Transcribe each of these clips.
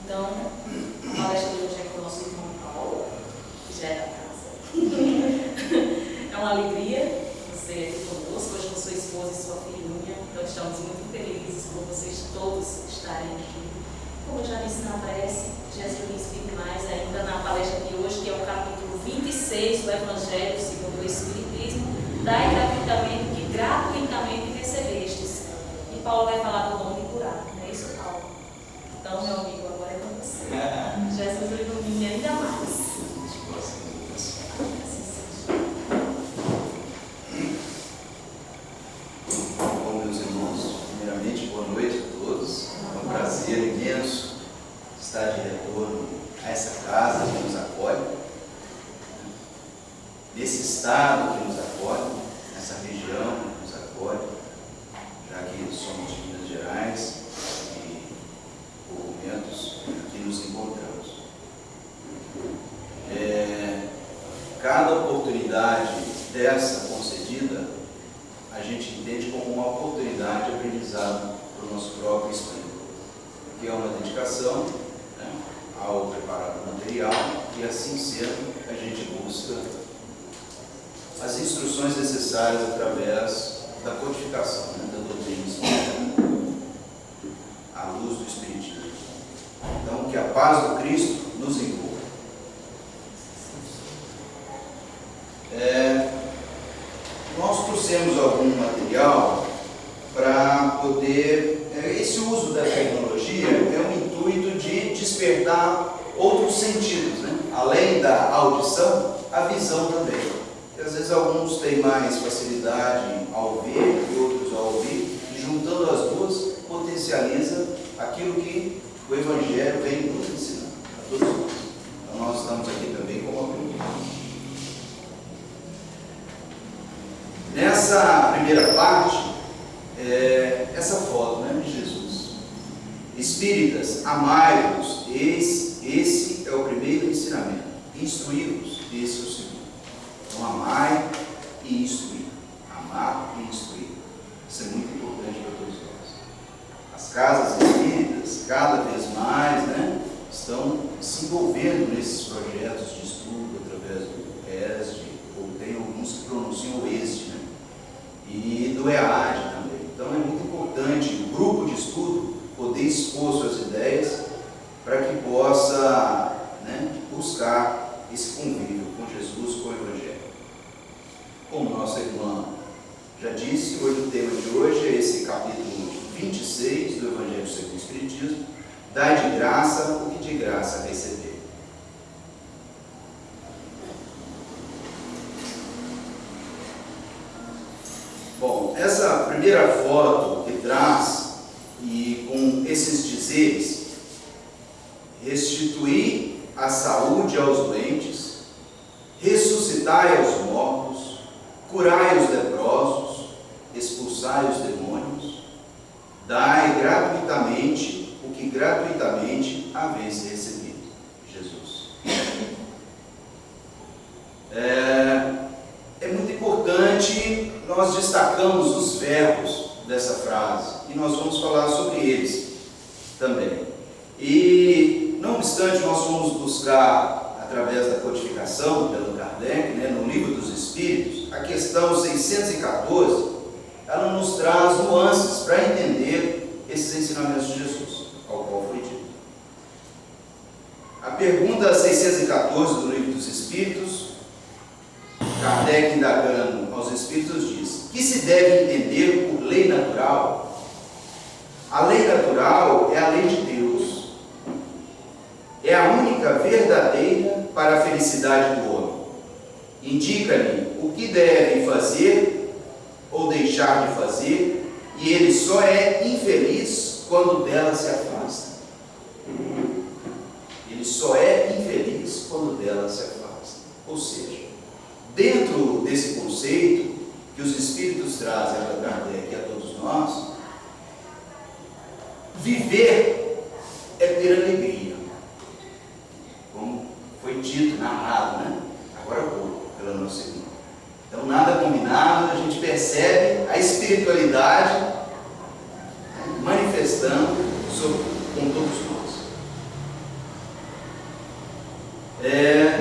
Então, a palestra de hoje é com o nosso irmão Paulo, que já é da casa. É uma alegria você aqui conosco, hoje com sua esposa e sua filhinha. Então, estamos muito felizes por vocês todos estarem aqui. Como eu já disse na prece, Jesus me inspire mais ainda na palestra de hoje, que é o capítulo 26 do Evangelho segundo o Espiritismo, dai gratuitamente que gratuitamente recebestes. E Paulo vai falar do dom de curar, não é isso, Paulo? Então, meu amigo, agora é com você. Jesus o ilumine ainda mais. Assim seja. Bom, meus irmãos, primeiramente, boa noite a todos. É um prazer imenso estar de retorno a essa casa que nos acolhe, nesse estado que nos acolhe, nessa região que nos acolhe, já que somos de Minas Gerais e por momentos aqui nos encontramos. Cada oportunidade dessa concedida, a gente entende como uma oportunidade de aprendizado para o nosso próprio espírito, porque é uma dedicação, né, ao preparar o material, e assim sendo, a gente busca as instruções necessárias através da codificação, né, da doutrina espírita, à luz do Espiritismo. Então, que a paz do Cristo nos envolva. Nós trouxemos algum material para poder... esse uso da tecnologia é um intuito de despertar outros sentidos, né? Além da audição, a visão também. Porque às vezes alguns têm mais facilidade ao ver e outros ao ouvir, e juntando as duas, potencializa aquilo que o Evangelho vem nos ensinando a todos nós. Então nós estamos aqui também como aprendizes. Nessa primeira parte, essa foto, né, de Jesus. Espíritas, amai-vos, esse é o primeiro ensinamento. Instruí-vos, esse é o segundo. Então, amai e instruir. Amar e instruir. Isso é muito importante para todos nós. As casas espíritas, cada vez mais, né, estão se envolvendo nesses projetos de estudo através do ESD, ou tem alguns que pronunciam o ESD, né, e do EAD também. Então é muito importante o grupo de estudo poder expor suas ideias para que possa, né, buscar esse convívio com Jesus, com o Evangelho. Como nossa irmã já disse, hoje o tema de hoje é esse capítulo 26 do Evangelho segundo o Espiritismo, dai de graça o que de graça receber. Bom, essa primeira foto que traz, e com esses dizeres: restituir a saúde aos doentes, ressuscitai aos mortos, curai os leprosos, expulsai os demônios, dai gratuitamente o que gratuitamente haveis recebido. Jesus. É muito importante, nós destacamos os verbos dessa frase e nós vamos falar sobre eles também. E, não obstante, nós vamos buscar, através da codificação pelo Kardec, né, no Livro dos Espíritos, a questão 614, ela nos traz nuances para entender esses ensinamentos de Jesus, ao qual foi dito. A pergunta 614 do Livro dos Espíritos, Kardec, indagando aos Espíritos, diz: que se deve entender por lei natural? A lei natural é a lei de Deus. É a única verdadeira para a felicidade do homem. Indica-lhe o que deve fazer ou deixar de fazer, e ele só é infeliz quando dela se afasta. Ele só é infeliz quando dela se afasta. Ou seja, dentro desse conceito que os Espíritos trazem a Kardec e a todos nós, viver é ter alegria, como foi dito, narrado, né? Agora há pouco, pela nossa irmã. Então, nada combinado, a gente percebe a espiritualidade manifestando com todos nós.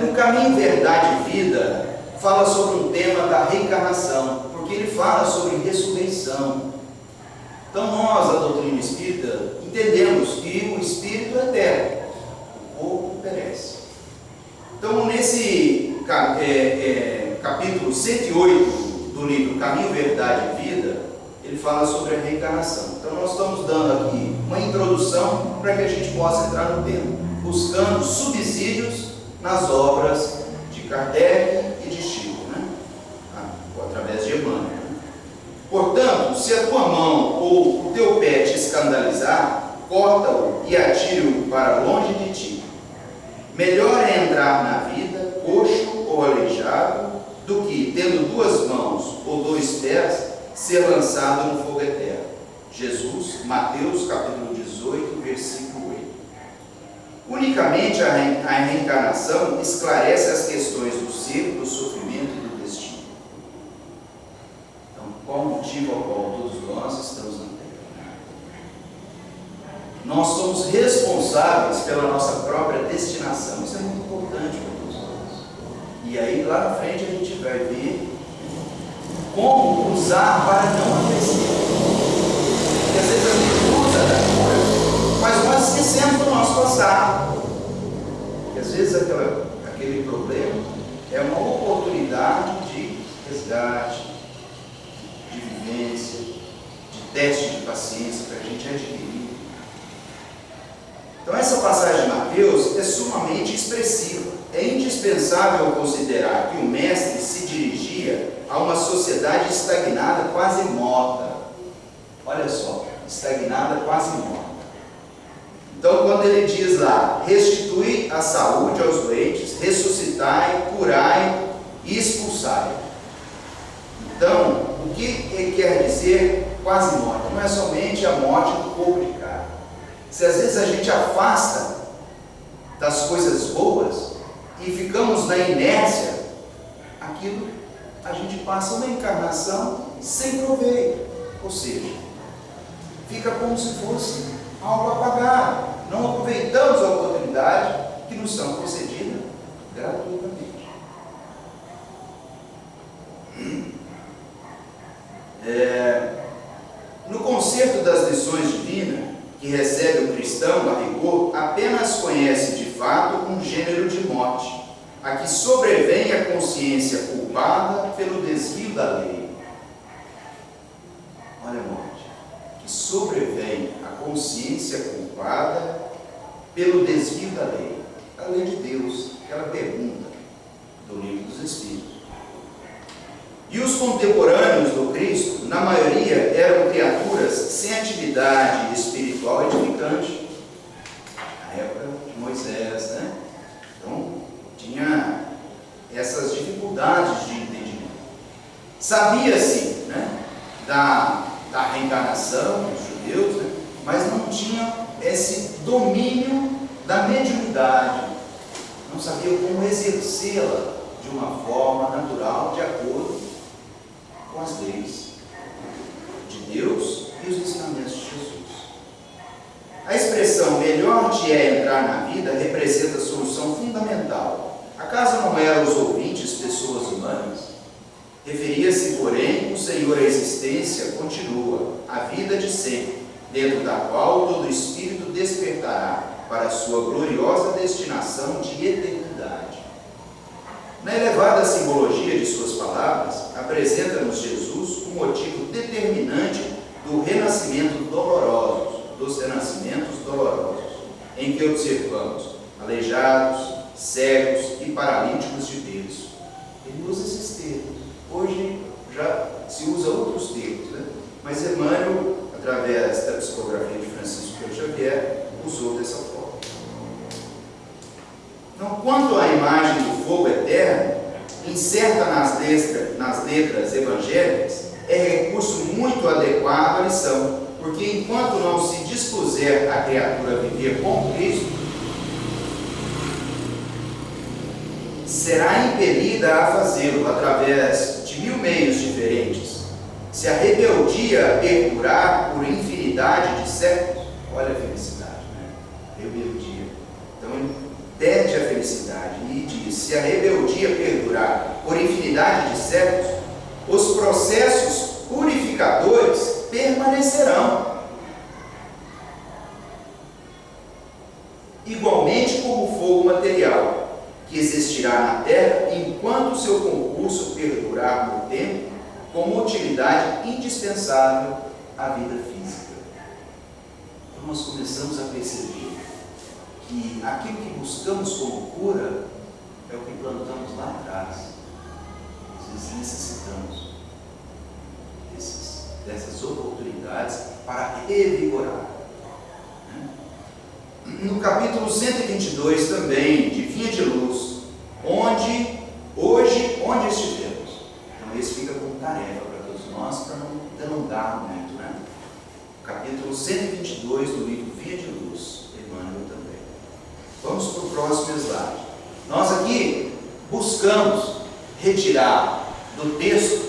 No Caminho, Verdade e Vida, fala sobre um tema da reencarnação, porque ele fala sobre ressurreição. Então nós, a doutrina espírita, entendemos que o espírito é eterno, o corpo perece. Então nesse capítulo 108 do livro Caminho, Verdade e Vida, ele fala sobre a reencarnação. Então nós estamos dando aqui uma introdução para que a gente possa entrar no tema, buscando subsídios nas obras de Kardec e de Chico, através de Emmanuel. Portanto, se a tua mão ou o teu pé te escandalizar, corta-o e atire-o para longe de ti. Melhor é entrar na vida coxo ou aleijado do que, tendo 2 mãos ou 2 pés, ser lançado no fogo eterno. Jesus, Mateus capítulo 18, versículo 8. Unicamente a reencarnação esclarece as questões do ser, do sofrimento e do destino. Então, qual o motivo ao qual todos nós estamos na Terra? Nós somos responsáveis pela nossa própria destinação. Isso é muito importante para todos nós. E aí, lá na frente, a gente vai ver como usar para não adoecer. Porque às vezes a gente usa da cura, mas nós esquecemos do nosso passado. E às vezes aquele problema é uma oportunidade de resgate, de vivência, de teste de paciência para a gente adquirir. Então essa passagem de Mateus é sumamente expressiva. É indispensável considerar que o mestre se dirigia a uma sociedade estagnada, quase morta. Olha só, estagnada, quase morta. Então, quando ele diz lá, restitui a saúde aos doentes, ressuscitai, curai e expulsai. Então, o que ele quer dizer quase morte? Não é somente a morte do corpo de carne. Se às vezes a gente afasta das coisas boas e ficamos na inércia, aquilo a gente passa uma encarnação sem proveito. Ou seja, fica como se fosse algo apagado. Não aproveitamos a oportunidade que nos são concedidas gratuitamente. No concerto das lições divinas que recebe o cristão, a rigor, apenas conhece de fato um gênero de morte, a que sobrevém a consciência culpada pelo desvio da lei. Olha a morte, que sobrevém a consciência culpada pelo desvio da lei. A lei de Deus, aquela pergunta do Livro dos Espíritos. E os contemporâneos do Cristo, na maioria, eram criaturas sem atividade espiritual edificante. Na época de Moisés, né? Então, tinha essas dificuldades de entendimento. Sabia-se, né, da reencarnação dos judeus, né, mas não tinha esse domínio da mediunidade. Não sabia como exercê-la de uma forma natural, de acordo com as leis de Deus e os ensinamentos de Jesus. A expressão melhor te é entrar na vida representa a solução fundamental. Acaso não eram os ouvintes pessoas humanas? Referia-se, porém, o Senhor à existência continua, a vida de sempre, dentro da qual todo espírito despertará para a sua gloriosa destinação de eternidade. Na elevada simbologia de suas palavras, apresenta-nos Jesus o motivo determinante do renascimento doloroso, dos renascimentos dolorosos, em que observamos aleijados, cegos e paralíticos de berço. Ele usa esses termos. Hoje já se usa outros termos, né? Mas Emmanuel, através da psicografia de Francisco Xavier, usou dessa forma. Então, quanto à imagem do fogo eterno, incerta nas letras evangélicas, é recurso muito adequado à lição, porque enquanto não se dispuser a criatura a viver com Cristo, será impelida a fazê-lo através de 1000 meios diferentes. Se a rebeldia perdurar por infinidade de séculos, olha a felicidade, né? Rebeldia. Então ele perde a felicidade adversidade. E diz: se a rebeldia perdurar por infinidade de séculos, os processos purificadores permanecerão. Igualmente como o fogo material, que existirá na terra enquanto o seu concurso perdurar no tempo, como utilidade indispensável à vida física. Então nós começamos a perceber que aquilo que buscamos como cura é o que plantamos lá atrás. Às vezes necessitamos dessas oportunidades para revigorar. No capítulo 122 também, de Vinha de Luz, onde estivemos. Então esse fica como tarefa para todos nós, para não delongar muito, né? Capítulo 122 do livro Vinha de Luz, Emmanuel também. Vamos para o próximo slide. Nós aqui buscamos retirar do texto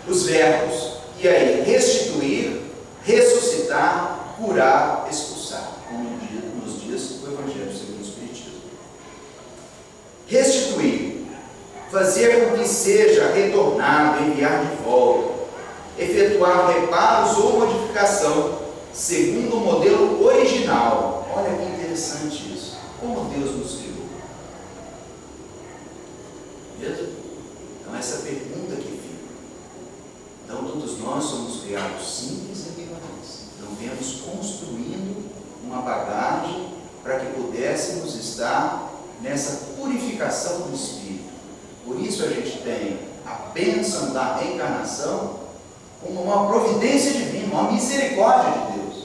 os verbos, e aí restituir, ressuscitar, curar, expulsar, como nos diz o Evangelho segundo o Espiritismo. Restituir, fazer com que seja retornado, enviar de volta, efetuar reparos ou modificação, segundo o modelo original. Olha que interessante isso. Como Deus nos criou. Mesmo? Então essa pergunta que fica. Então todos nós somos criados simples e ignorantes. Então viemos construindo uma bagagem para que pudéssemos estar nessa purificação do Espírito. Por isso a gente tem a bênção da reencarnação como uma providência divina, uma misericórdia de Deus,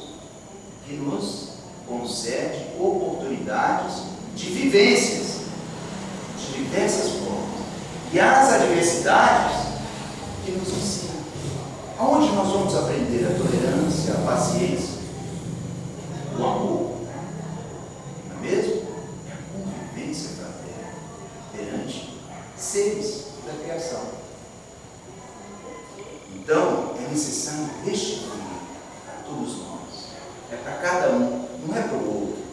que nos concede oportunidades de vivências de diversas formas. E as adversidades que nos ensinam. Aonde nós vamos aprender a tolerância, a paciência, o amor? Não é mesmo? É a convivência fraterna perante seres da criação. Então, é necessário restituir a todos nós. É para cada um, não é para o outro.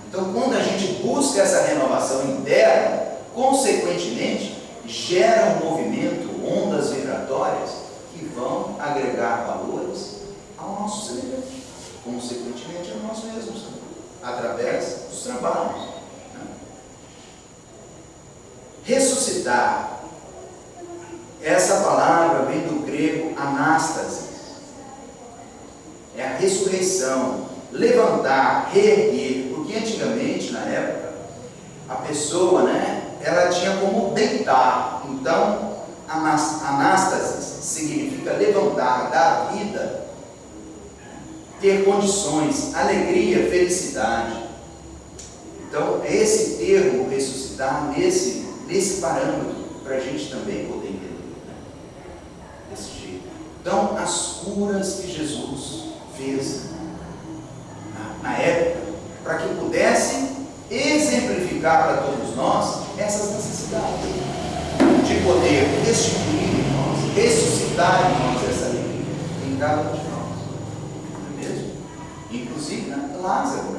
Então, quando a gente busca essa renovação interna, consequentemente, gera um movimento, ondas vibratórias, que vão agregar valores ao nosso semelhante, consequentemente a nós mesmos, através dos trabalhos. Ressuscitar. Essa palavra vem do grego anástase. É a ressurreição, levantar, reerguer, porque antigamente, na época, a pessoa, ela tinha como deitar. Então, anástase significa levantar, dar vida, ter condições, alegria, felicidade. Então, é esse termo ressuscitar nesse parâmetro para a gente também poder entender, desse jeito. Então, as curas que Jesus fez na época, para que pudesse exemplificar para todos nós essas necessidades de poder restituir em nós, ressuscitar em nós essa alegria em cada um de nós, não é mesmo? Inclusive Lázaro,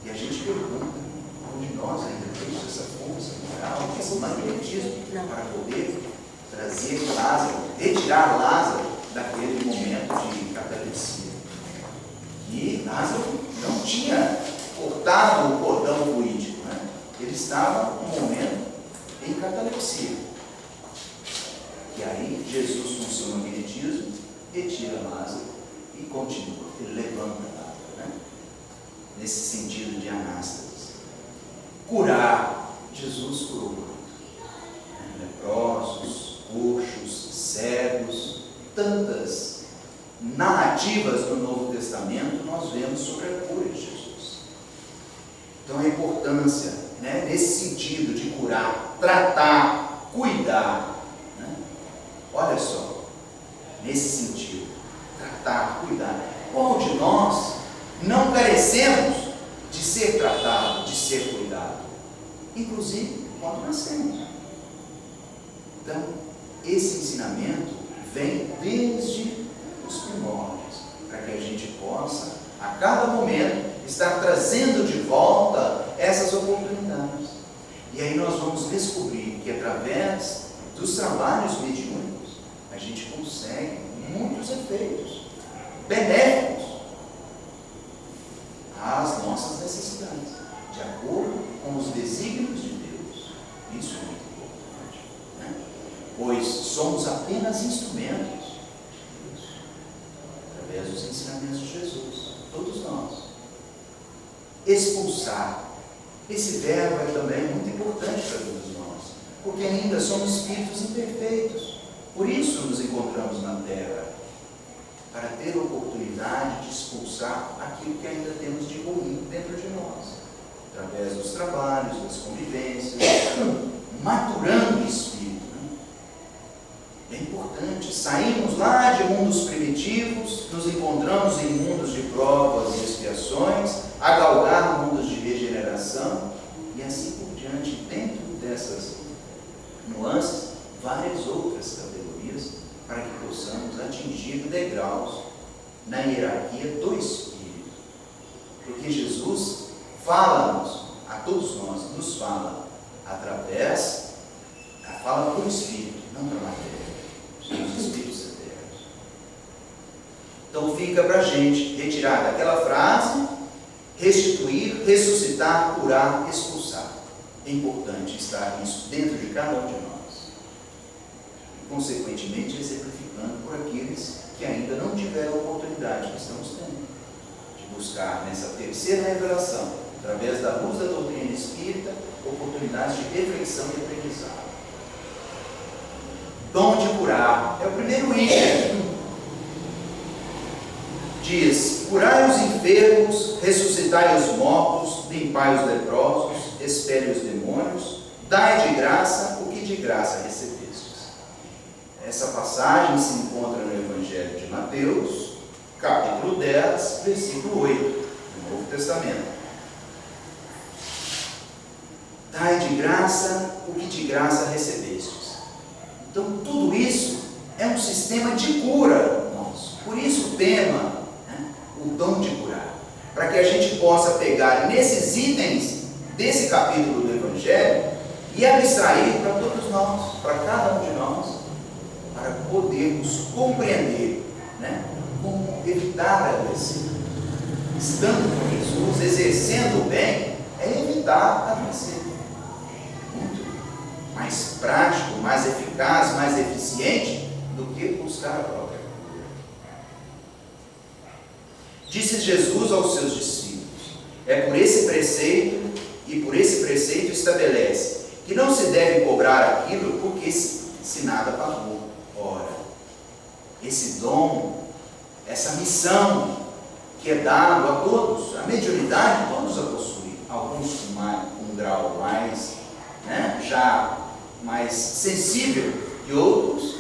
e a gente pergunta onde nós ainda temos essa força moral, esse magnetismo para poder trazer Lázaro, retirar Lázaro daquele momento de catalepsia. E Lázaro não tinha cortado o cordão fluídico, ele estava no momento em catalepsia. E aí Jesus, com o seu magnetismo, retira Lázaro e continua, ele levanta Lázaro, nesse sentido de anástase. Curar, Jesus curou leprosos, coxos, cegos, tantas narrativas do Novo Testamento nós vemos sobre a cura de Jesus. Então a importância, nesse sentido de curar, tratar, cuidar. Olha só, nesse sentido, tratar, cuidar. Qual de nós não carecemos de ser tratado, de ser cuidado? Inclusive quando nascemos. Então, esse ensinamento vem desde os primórdios, para que a gente possa, a cada momento, estar trazendo de volta essas oportunidades. E aí nós vamos descobrir que através dos trabalhos mediúnicos, a gente consegue muitos efeitos benéficos às nossas necessidades, de acordo com os desígnios de Deus. Isso é muito importante, né? Pois somos apenas instrumentos de Deus, através dos ensinamentos de Jesus, todos nós. Expulsar. Esse verbo é também muito importante para todos nós, porque ainda somos espíritos imperfeitos. Por isso nos encontramos na Terra, para ter a oportunidade de expulsar aquilo que ainda temos de ruim dentro de nós, através dos trabalhos, das convivências, maturando o espírito. É importante. Saímos lá de mundos primitivos, nos encontramos em mundos de provas e expiações, a galgar mundos de regeneração e assim por diante. Dentro dessas nuances, várias outras categorias para que possamos atingir degraus na hierarquia do Espírito. Porque Jesus fala-nos, a todos nós, nos fala através, fala por Espírito, não pela matéria. Somos espíritos eternos. Então fica para a gente retirar daquela frase: restituir, ressuscitar, curar, expulsar. É importante estar isso dentro de cada um de nós. E, consequentemente, exemplificando por aqueles que ainda não tiveram a oportunidade que estamos tendo, de buscar nessa terceira revelação, através da luz da doutrina espírita, oportunidades de reflexão e aprendizado. Dom de curar é o primeiro item. Diz: curai os enfermos, ressuscitai os mortos, limpai os leprosos, expele os demônios, dai de graça o que de graça recebestes. Essa passagem se encontra no Evangelho de Mateus, capítulo 10, versículo 8, do Novo Testamento. Dai de graça o que de graça recebestes. Então, tudo isso é um sistema de cura nosso. Por isso o tema, o dom de curar. Para que a gente possa pegar nesses itens desse capítulo do Evangelho e abstrair para todos nós, para cada um de nós, para podermos compreender, como evitar adoecer. Estando com Jesus, exercendo o bem, é evitar adoecer. Mais prático, mais eficaz, mais eficiente do que buscar a própria cura. Disse Jesus aos seus discípulos: é por esse preceito, e por esse preceito estabelece que não se deve cobrar aquilo porque se nada pagou. Ora, esse dom, essa missão que é dado a todos, a mediunidade todos a possuem, alguns com um grau mais, já mais sensível e outros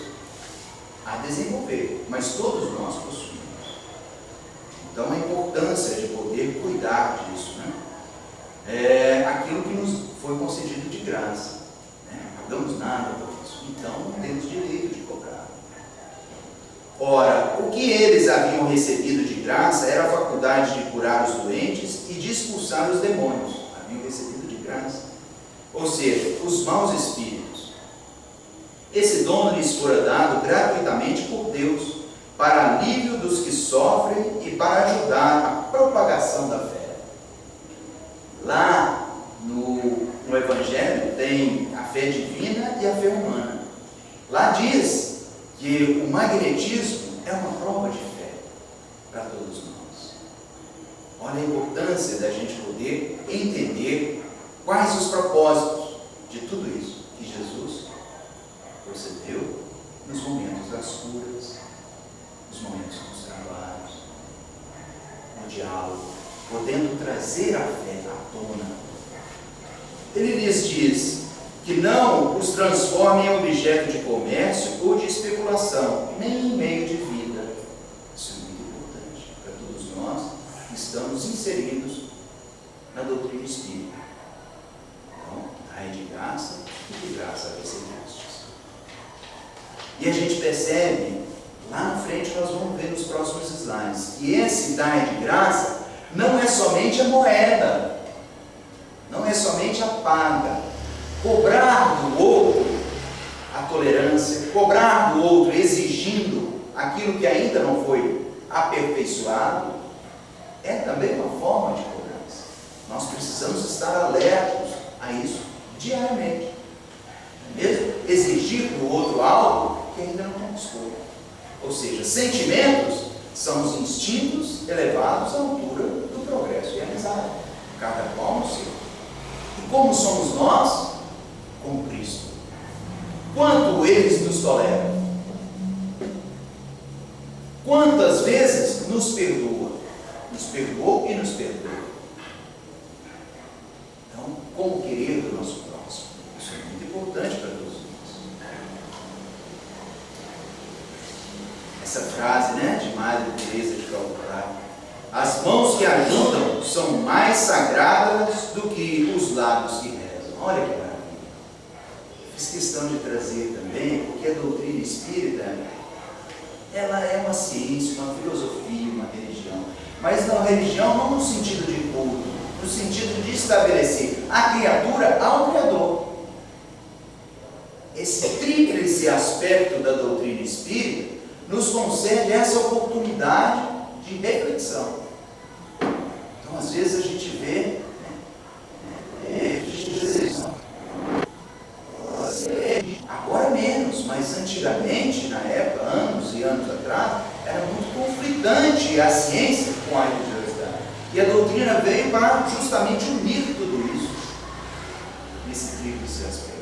a desenvolver, mas todos nós possuímos. Então a importância de poder cuidar disso, é aquilo que nos foi concedido de graça, não pagamos nada por isso, então não temos direito de cobrar. Ora, o que eles haviam recebido de graça era a faculdade de curar os doentes e de expulsar os demônios. Haviam recebido de graça, ou seja, os maus espíritos. Esse dom lhes fora dado gratuitamente por Deus, para alívio dos que sofrem e para ajudar a propagação da fé. Lá no Evangelho tem a fé divina e a fé humana. Lá diz que o magnetismo é uma prova de fé para todos nós. Olha a importância da gente poder entender quais os propósitos de tudo isso que Jesus procedeu nos momentos das curas, nos momentos dos trabalhos, no diálogo, podendo trazer a fé à tona. Ele lhes diz que não os transforme em objeto de comércio ou de especulação, nem em meio de vida. Isso é muito importante para todos nós que estamos inseridos na doutrina espírita. Então, dai de graça e de graça recebestes. E a gente percebe, lá na frente nós vamos ver nos próximos slides, que esse dai de graça não é somente a moeda, não é somente a paga. Cobrar do outro a tolerância, cobrar do outro exigindo aquilo que ainda não foi aperfeiçoado, é também uma forma de cobrança. Nós precisamos estar alertos a isso diariamente. Não é mesmo? Exigir do outro algo que ainda não conquistou. Ou seja, sentimentos são os instintos elevados à altura do progresso e amizade. Cada qual no seu. E como somos nós? Com Cristo. Quanto eles nos toleram? Quantas vezes nos perdoa? Nos perdoou e nos perdoa. Então, como querer do nosso próximo? Isso é muito importante para todos nós. Essa frase, de Madre Teresa de Calcutá: as mãos que ajudam são mais sagradas do que os lábios que rezam. Olha que maravilha. Fiz questão de trazer também, porque a doutrina espírita, ela é uma ciência, uma filosofia, uma religião. Mas não religião não no sentido de culto, no sentido de estabelecer a criatura ao Criador. Esse tríplice aspecto da doutrina espírita nos concede essa oportunidade de reflexão. Então, às vezes a gente vê agora menos, mas antigamente, na época, anos e anos atrás, era muito conflitante a ciência com a religiosidade. E a doutrina veio para justamente unir tudo isso nesse tríplice aspecto.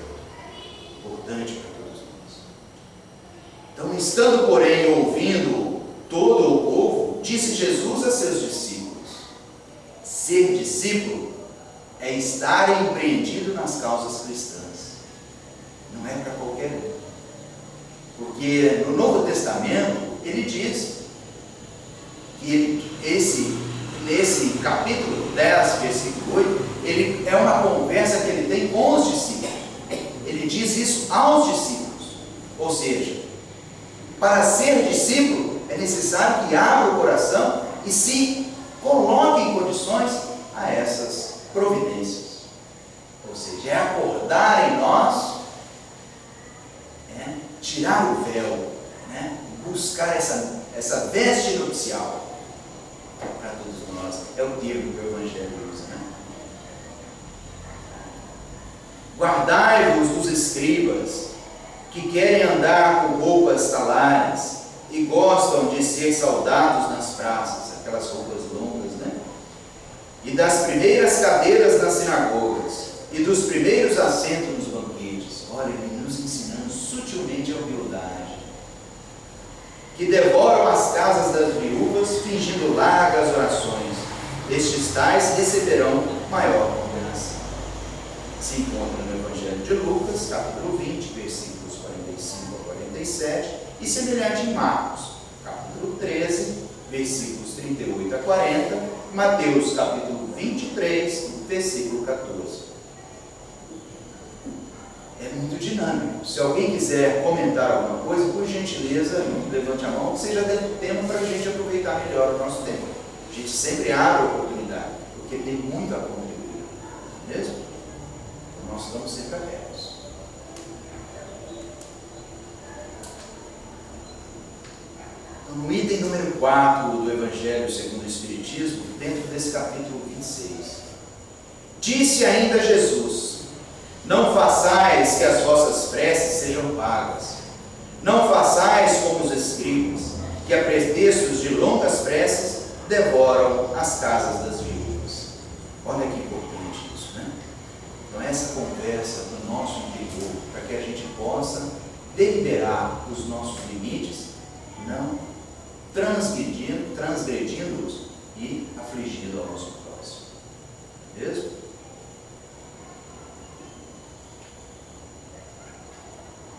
Importante para todos nós. Então, estando, porém, ouvindo todo o povo, disse Jesus a seus discípulos: ser discípulo é estar empreendido nas causas cristãs. Não é para qualquer um. Porque no Novo Testamento, ele diz que nesse capítulo 10, versículo 8, ele é uma conversa que ele tem com os discípulos. Ele diz isso aos discípulos. Ou seja, para ser discípulo, é necessário que abra o coração e se coloque em condições a essas providências. Ou seja, é acordar em nós, tirar o véu, buscar essa veste nupcial para todos nós. É o termo que o Evangelho usa. Guardai-vos dos escribas, que querem andar com roupas talares e gostam de ser saudados nas praças, aquelas roupas longas, e das primeiras cadeiras nas sinagogas, e dos primeiros assentos nos banquetes. Olha, ele nos ensinando sutilmente a humildade. Que devoram as casas das viúvas, fingindo largas orações. Estes tais receberão maior condenação. Se encontra no Evangelho de Lucas, capítulo 20, versículos 45 a 47, e semelhante em Marcos, capítulo 13, versículos 38 a 40, Mateus, capítulo 23, versículo 14. É muito dinâmico. Se alguém quiser comentar alguma coisa, por gentileza, levante a mão, que seja dentro do tema para a gente aproveitar melhor o nosso tempo. A gente sempre abre a oportunidade, porque tem muito a contribuir. Mesmo? Então, nós estamos sempre abertos. Então, no item número 4 do Evangelho segundo o Espiritismo, dentro desse capítulo 26, disse ainda Jesus: não façais que as vossas preces sejam pagas. Não façais como os escribas, que a pretextos de longas preces devoram as casas das viúvas. Olha que importante isso, Então essa conversa do nosso interior, para que a gente possa deliberar os nossos limites, não transgredindo-os e afligindo ao nosso próximo. Mesmo?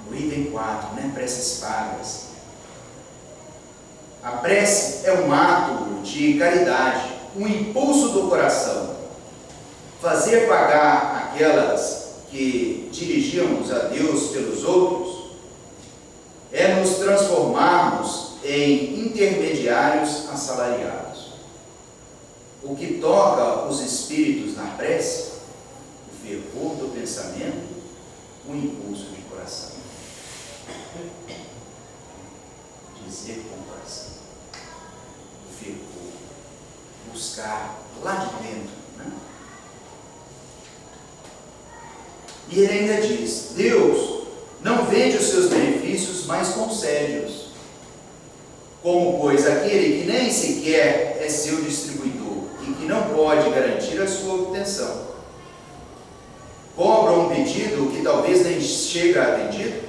No item 4, preces pagas. A prece é um ato de caridade, um impulso do coração. Fazer pagar aquelas que dirigimos a Deus pelos outros é nos transformarmos em intermediários assalariados. o que toca os espíritos na prece, o fervor do pensamento, o impulso de coração. Dizer com o coração. O fervor. Buscar lá de dentro. Né? E ele ainda diz: Deus não vende os seus benefícios, mas concede-os. Como, pois, aquele que nem sequer é seu distribuidor e que não pode garantir a sua obtenção, cobra um pedido que talvez nem chega atendido,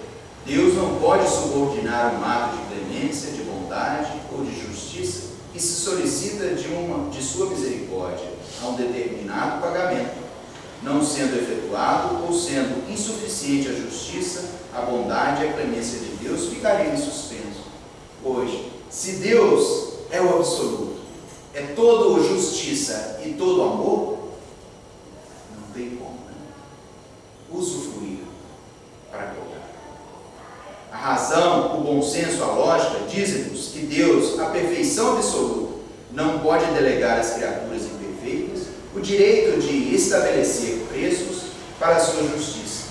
Deus não pode subordinar um ato de clemência, de bondade ou de justiça que se solicita de sua misericórdia a um determinado pagamento, não sendo efetuado ou sendo insuficiente a justiça, a bondade e a clemência de Deus ficariam em suspenso. Hoje, se Deus é o absoluto, é todo justiça e todo amor, não tem como, né? Usufruir para cobrar. A razão, o bom senso, a lógica dizem-nos que Deus, a perfeição absoluta, não pode delegar às criaturas imperfeitas o direito de estabelecer preços para a sua justiça,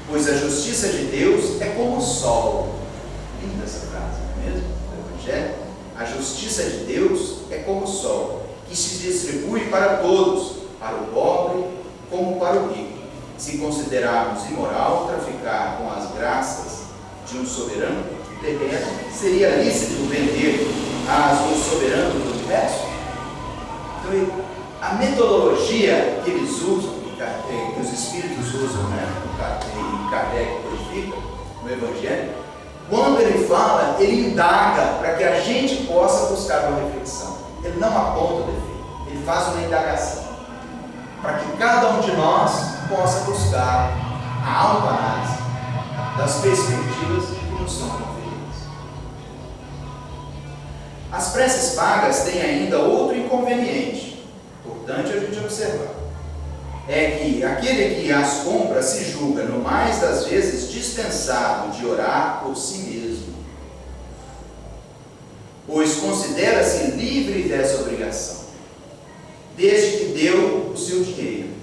pois a justiça de Deus é como o sol. Linda essa frase, não é mesmo? Do Evangelho. A justiça de Deus é como o sol, que se distribui para todos, para o pobre como para o rico. Se considerarmos imoral traficar com as graças de um soberano terreno, seria lícito vender ao soberano do universo? Então, a metodologia que eles usam, que os espíritos usam, né, e Kardec codifica no Evangelho, quando ele fala, ele indaga para que a gente possa buscar uma reflexão. Ele não aponta o defeito, ele faz uma indagação, para que cada um de nós possa buscar a autoanálise das perspectivas que nos são conferidas. As preces pagas têm ainda outro inconveniente, importante a gente observar. É que aquele que as compra se julga, no mais das vezes, dispensado de orar por si mesmo, pois considera-se livre dessa obrigação, desde que deu o seu dinheiro.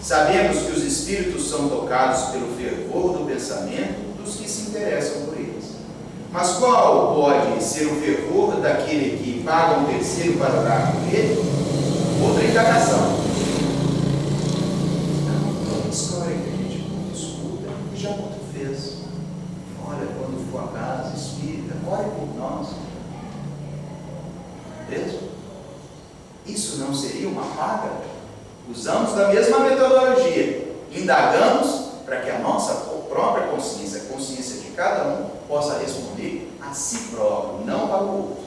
Sabemos que os espíritos são tocados pelo fervor do pensamento dos que se interessam por eles. Mas qual pode ser o fervor daquele que paga um terceiro para orar por ele? Outra indagação. História que a gente muito escuta e já muito fez. Olha, quando for a casa espírita, ore por nós. Mesmo? Isso não seria uma paga? Usamos da mesma metodologia, indagamos para que a nossa própria consciência, a consciência de cada um, possa responder a si próprio, não para o outro.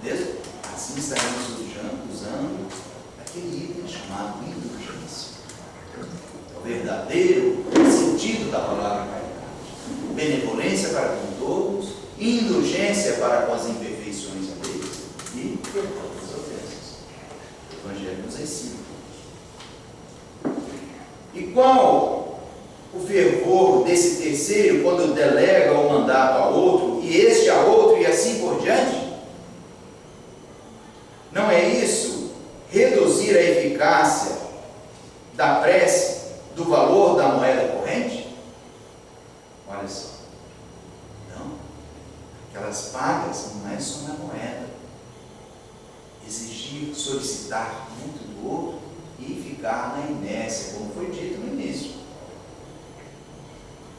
Mesmo? Assim estaremos usando aquele item chamado indulgência. O verdadeiro sentido da palavra caridade. Benevolência para com todos, indulgência para com as imperfeições alheias e perdão das ofensas. O Evangelho nos ensina. E qual o fervor desse terceiro quando delega o mandato a outro, e este a outro, e assim por diante? Não é isso reduzir a eficácia da prece do valor da moeda corrente? Olha só. Não. Aquelas pagas não é só na moeda. Exigir, solicitar muito do outro e ficar na inércia, como foi dito no início.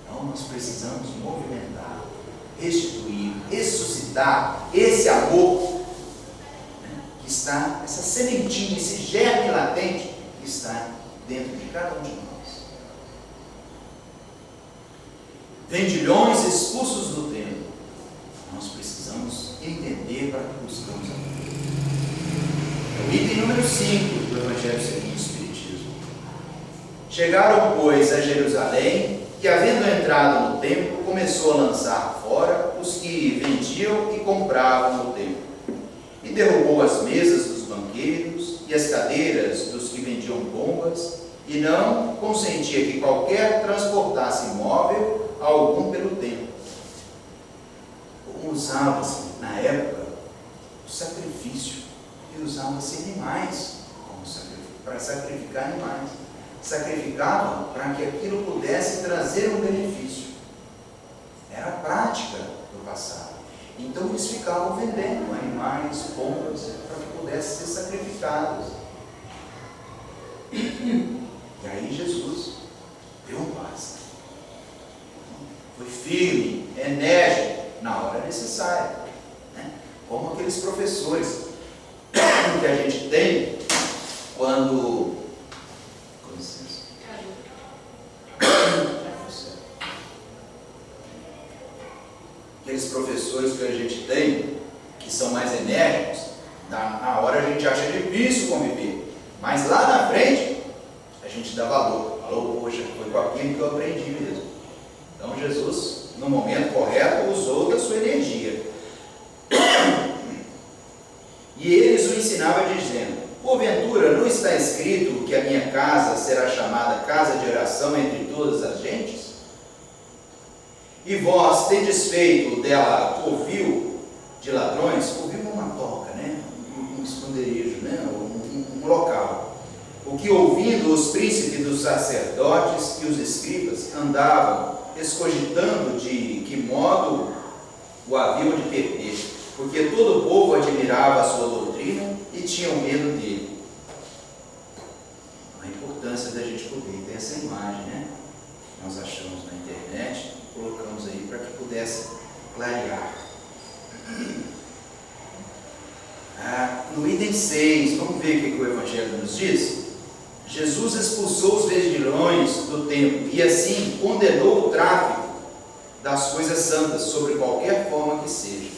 Então nós precisamos movimentar, restituir, ressuscitar esse amor, né, que está, essa sementinha, esse germe latente que está dentro de cada um de nós. Vendilhões expulsos do templo. Nós precisamos entender para que buscamos a Deus. É o item número 5 do Evangelho segundo o Espiritismo. Chegaram, pois, a Jerusalém, e havendo entrado no templo, começou a lançar fora os que vendiam e compravam no templo. E derrubou as mesas dos banqueiros e as cadeiras dos que vendiam pombas, e não consentia que qualquer transportasse imóvel algum pelo templo. Usava-se, na época, o sacrifício, e usava-se animais para sacrificar animais. Sacrificavam para que aquilo pudesse trazer um benefício. Era a prática do passado. Então eles ficavam vendendo animais, pombas, para que pudessem ser sacrificados. E aí Jesus deu um passo. Foi firme, enérgico, na hora necessária. Como aqueles professores que a gente tem quando... Com licença. Aqueles professores que a gente tem, que são mais enérgicos, na hora a gente acha difícil conviver, mas lá na frente a gente dá valor. Falou, poxa, foi com aquilo que eu aprendi mesmo. Então Jesus, no momento correto, usou da sua energia. E eles o ensinavam dizendo: porventura não está escrito que a minha casa será chamada casa de oração entre todas as gentes? E vós tendes feito dela covil de ladrões. Covil é uma toca, né? Um esconderijo, né? Um local. O que, ouvindo os príncipes dos sacerdotes e os escribas, andavam escogitando de que modo o haviam de perder, porque todo o povo admirava a sua doutrina e tinham medo dele. A importância da gente poder ter essa imagem, né? Nós achamos na internet, colocamos aí para que pudesse clarear. No item 6, vamos ver o que o Evangelho nos diz. Jesus expulsou os vendilhões do templo e assim condenou o tráfico das coisas santas, sobre qualquer forma que seja.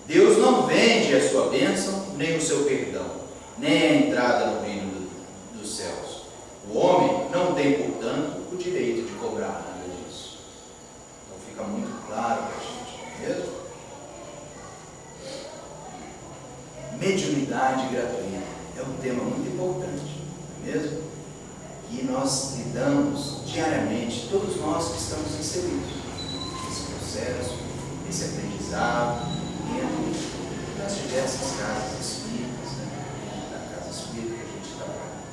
Deus não vende a sua bênção, nem o seu perdão, nem a entrada no reino dos céus. O homem não tem, portanto, o direito de cobrar nada disso. Então fica muito claro para a gente, não é mesmo? Mediunidade gratuita é um tema muito importante, não é mesmo? E nós lidamos diariamente, todos nós que estamos inseridos nesse processo, nesse aprendizado, dentro das diversas casas espíritas, né? Da casa espírita que a gente está falando.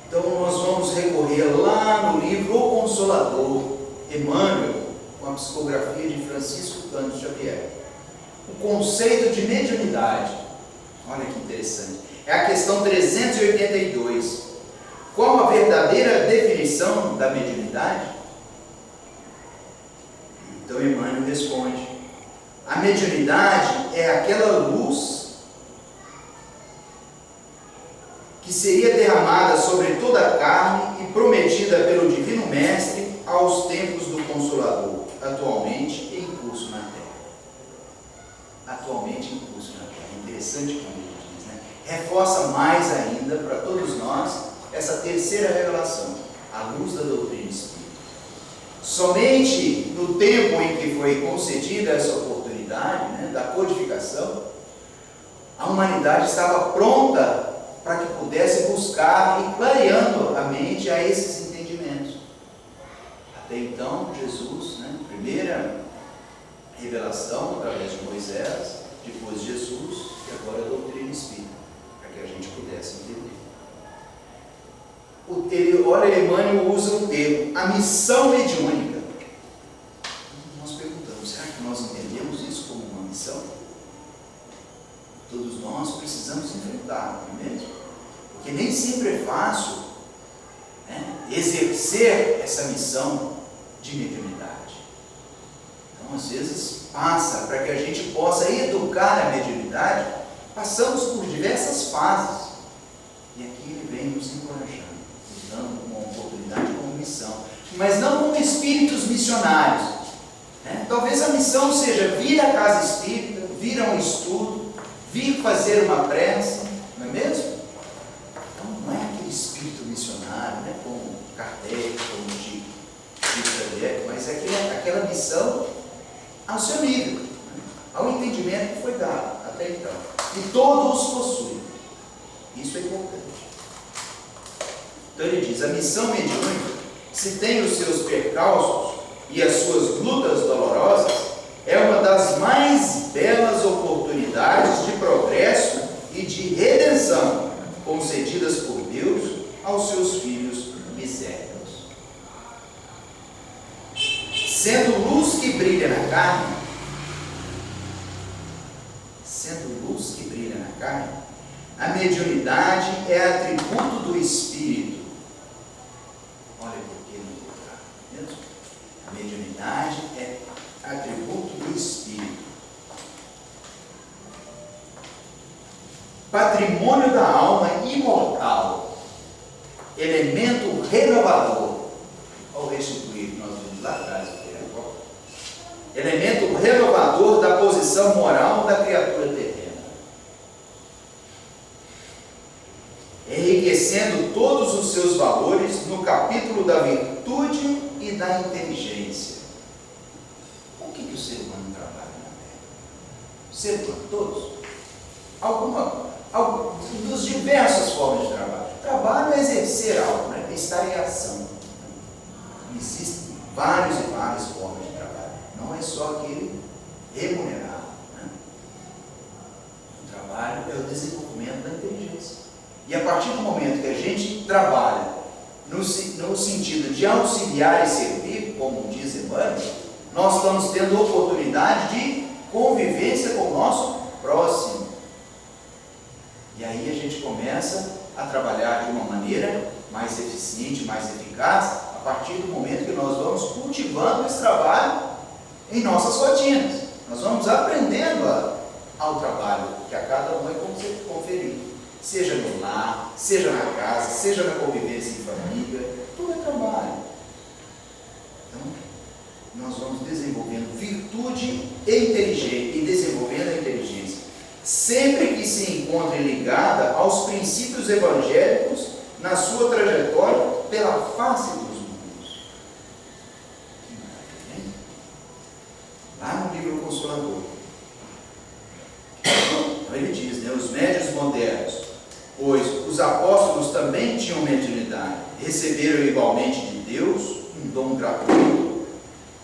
Então nós vamos recorrer lá no livro O Consolador, Emmanuel, com a psicografia de Francisco Cândido Xavier. O conceito de mediunidade, olha que interessante, é a questão 382. Qual a verdadeira definição da mediunidade? Então Emmanuel responde: a mediunidade é aquela luz que seria derramada sobre toda a carne e prometida pelo Divino Mestre aos tempos do Consolador, atualmente em curso na Terra. Atualmente em curso na Terra. É interessante como ele diz, né? Reforça mais ainda para todos nós essa terceira revelação, a luz da doutrina espírita. Somente no tempo em que foi concedida essa oportunidade, né, da codificação, a humanidade estava pronta para que pudesse buscar e clareando a mente a esses entendimentos. Até então, Jesus, né, primeira revelação através de Moisés, depois Jesus e agora a doutrina espírita, para que a gente pudesse entender. Olha, Emmanuel usa o termo, a missão mediúnica. Nós perguntamos, será que nós entendemos isso como uma missão? Todos nós precisamos enfrentar, não é mesmo? Porque nem sempre é fácil, né, exercer essa missão de mediunidade. Então, às vezes, passa para que a gente possa educar a mediunidade, passamos por diversas fases. E aqui ele vem nos encorajando, nos dando uma oportunidade como missão, mas não como espíritos missionários, né? Talvez a missão seja vir à casa espírita, vir a um estudo, vir fazer uma prece, não é mesmo? Então não é aquele espírito missionário, né? Como Kardec, como Chico Xavier, mas é aquela missão ao seu nível, né? Ao entendimento que foi dado até então. E todos possuem. Isso é importante. Então ele diz, a missão mediúnica, se tem os seus percalços e as suas lutas dolorosas, é uma das mais belas oportunidades de progresso e de redenção, concedidas por Deus aos seus filhos misérimos. Sendo luz que brilha na carne, a mediunidade é atributo do Espírito. Olha por que não colocar mesmo? A mediunidade é atributo do Espírito. Patrimônio da alma imortal, elemento renovador. Ao restituir, que nós vimos lá atrás, elemento renovador da posição moral da criatura terrena, enriquecendo todos os seus valores no capítulo da virtude e da inteligência. O que o ser humano trabalha na Terra? O ser humano, todos? Dos diversas formas de trabalho. Trabalho é exercer algo, né? Estar em ação. Existem várias e várias formas de trabalho. Não é só aquele remunerado, né? O trabalho é o desenvolvimento da inteligência. E a partir do momento que a gente trabalha no sentido de auxiliar e servir, como diz Emmanuel, nós estamos tendo oportunidade de convivência com o nosso próximo. E aí a gente começa a trabalhar de uma maneira mais eficiente, mais eficaz, a partir do momento que nós vamos cultivando esse trabalho em nossas rotinas. Nós vamos aprendendo ao trabalho que a cada um é conferido. Seja no lar, seja na casa, seja na convivência em família, tudo é trabalho. Então, nós vamos desenvolvendo virtude e inteligência, e desenvolvendo a inteligência, sempre que se encontre ligada aos princípios evangélicos na sua trajetória pela face dos mundos. Que maravilha, hein? Lá no livro Consolador, ele diz, né, os médiuns modernos, pois os apóstolos também tinham mediunidade, receberam igualmente de Deus um dom gratuito,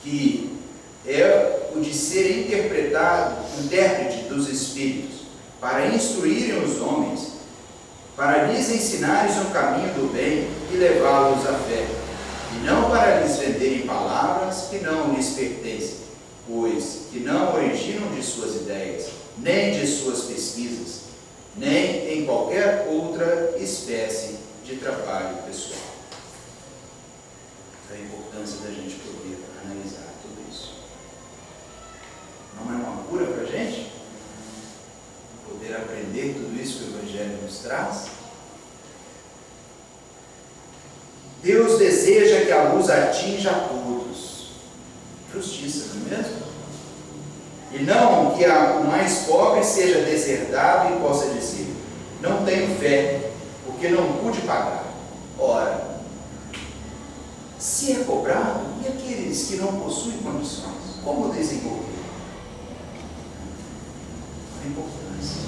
que é o de ser intérprete dos Espíritos, para instruírem os homens, para lhes ensinares o caminho do bem e levá-los à fé, e não para lhes venderem palavras que não lhes pertencem, pois que não originam de suas ideias, nem de suas pesquisas, nem em qualquer outra espécie de trabalho pessoal. A importância da gente poder analisar tudo isso. Não é uma cura para a gente? Poder aprender tudo isso que o Evangelho nos traz? Deus deseja que a luz atinja a todos. Justiça, não é mesmo? E não que o mais pobre seja deserdado e possa dizer, não tenho fé, porque não pude pagar. Ora, se é cobrado, e aqueles que não possuem condições, como desenvolver? A importância.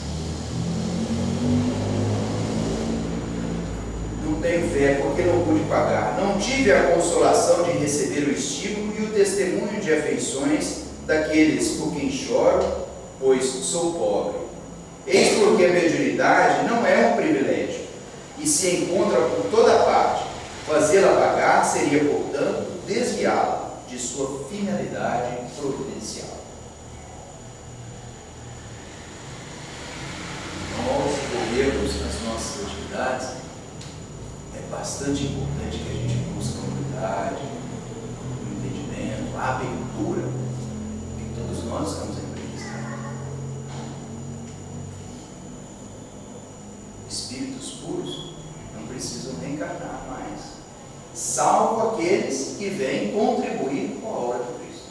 Não tenho fé, porque não pude pagar. Não tive a consolação de receber o estímulo e o testemunho de afeições daqueles por quem choro, pois sou pobre. Eis porque a mediunidade não é um privilégio, e se encontra por toda parte. Fazê-la pagar seria, portanto, desviá-la de sua finalidade providencial. Nós envolvermos nas nossas atividades, é bastante importante que a gente busque a humildade, o entendimento, a abertura, porque todos nós estamos em aprendizado. Espíritos puros não precisam reencarnar mais, salvo aqueles que vêm contribuir com a obra de Cristo.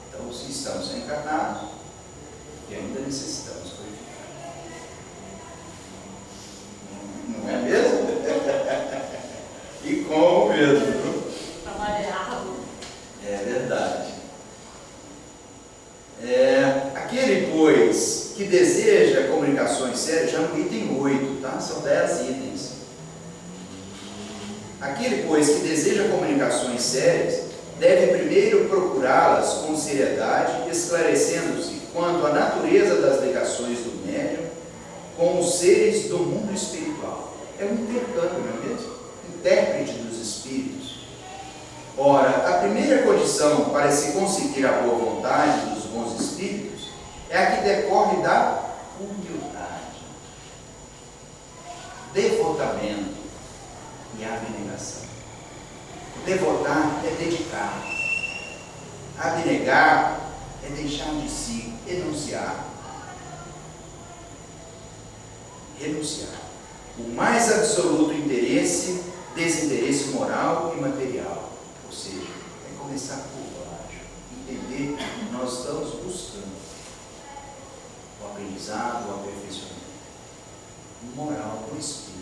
Então, se estamos reencarnados, e ainda necessitamos purificar. Não é mesmo? E como mesmo? Trabalho árduo. É verdade. Aquele, pois, que deseja comunicações sérias, já no item 8, tá? São 10 itens. Aquele, pois, que deseja comunicações sérias, deve primeiro procurá-las com seriedade, esclarecendo-se quanto à natureza das ligações do médium com os seres do mundo espiritual. É um intercâmbio, não é mesmo? Intérprete dos espíritos. Ora, a primeira condição para se conseguir a boa vontade dos bons espíritos é a que decorre da humildade, devotamento e abnegação. Devotar é dedicar. Abnegar é deixar de si, renunciar. Renunciar. O mais absoluto interesse, desinteresse moral e material. Ou seja, é começar por baixo. Entender que nós estamos buscando o aprendizado, o aperfeiçoamento moral do Espírito.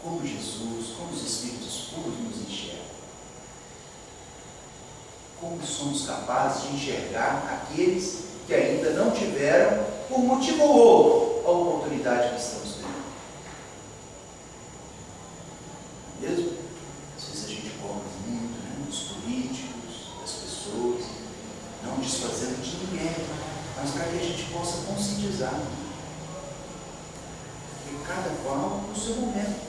Como Jesus, como os Espíritos puros nos enxergam. Como somos capazes de enxergar aqueles que ainda não tiveram, por motivo ou outro, a oportunidade que estamos tendo. Mesmo? Às vezes a gente cobra muito, né, dos políticos, das pessoas, não desfazendo de ninguém, mas para que a gente possa conscientizar. E cada qual no seu momento.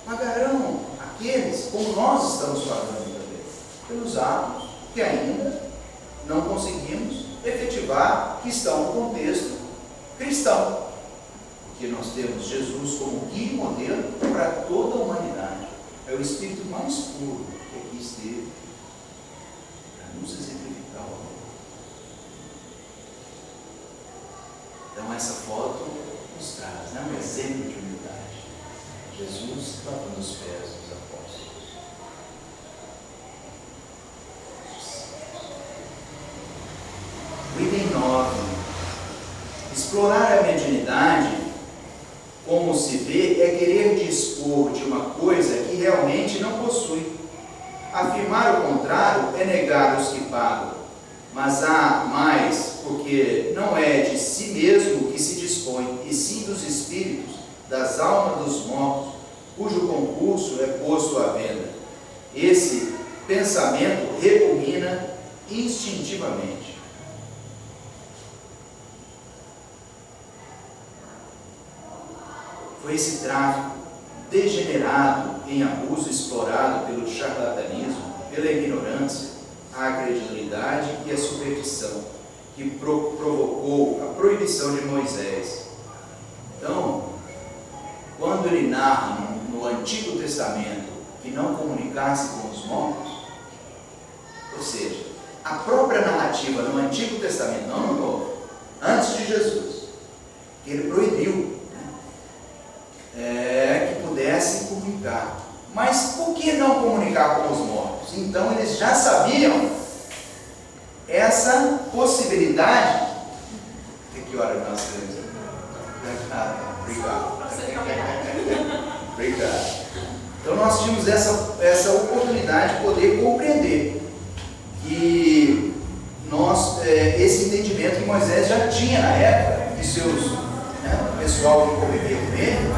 Pagarão aqueles, como nós estamos pagando também, pelos atos que ainda não conseguimos efetivar, que estão no contexto cristão. Porque nós temos Jesus como guia e modelo para toda a humanidade. É o Espírito mais puro que aqui esteve para nos exemplificar o amor. Então essa foto nos traz, né, um exemplo de humildade. Jesus lavando os pés dos apóstolos. O item 9. Explorar a mediunidade, como se vê, é querer dispor de uma coisa que realmente não possui. Afirmar o contrário é negar os que pagam, mas há mais, porque não é de si mesmo que se dispõe, e sim dos espíritos, das almas dos mortos, cujo concurso é posto à venda. Esse pensamento repugna instintivamente. Foi esse tráfico degenerado em abuso explorado pelo charlatanismo, pela ignorância, a credulidade e a superstição, que provocou a proibição de Moisés. Então, quando ele narra no Antigo Testamento que não comunicasse com os mortos, ou seja, a própria narrativa no Antigo Testamento, não no Novo, antes de Jesus, que ele proibiu, que pudesse comunicar. Mas por que não comunicar com os mortos? Então eles já sabiam essa possibilidade. Que hora nós temos? Obrigado. Obrigado. Então nós tínhamos essa oportunidade de poder compreender que esse entendimento que Moisés já tinha na época, que o pessoal que convivia com ele,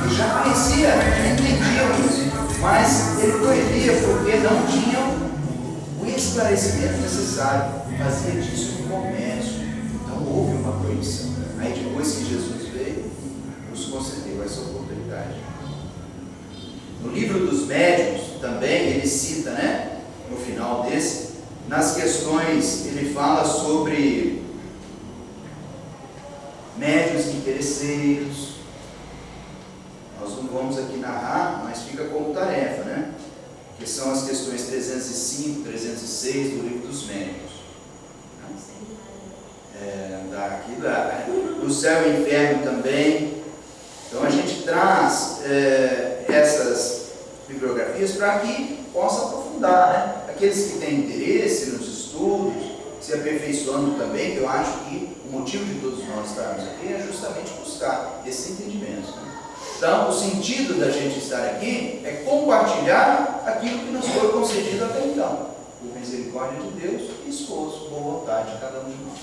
que já conhecia, já entendia isso, mas ele proibia porque não tinham o esclarecimento necessário, fazia disso um comércio. Então houve uma proibição. Aí depois que Jesus veio, nos concedeu essa oportunidade. No livro dos médiuns, também ele cita, no final desse, nas questões, ele fala sobre médiuns interesseiros. Nós não vamos aqui narrar, mas fica como tarefa, que são as questões 305, 306 do livro dos médiuns. Aqui dá, o céu e o inferno também. Então a gente traz essas bibliografias para que possa aprofundar, aqueles que têm interesse nos estudos, se aperfeiçoando também, que eu acho que o motivo de todos nós estarmos aqui é justamente buscar esse entendimento. Então, o sentido da gente estar aqui é compartilhar aquilo que nos foi concedido até então, por misericórdia de Deus e esforço, boa vontade de cada um de nós.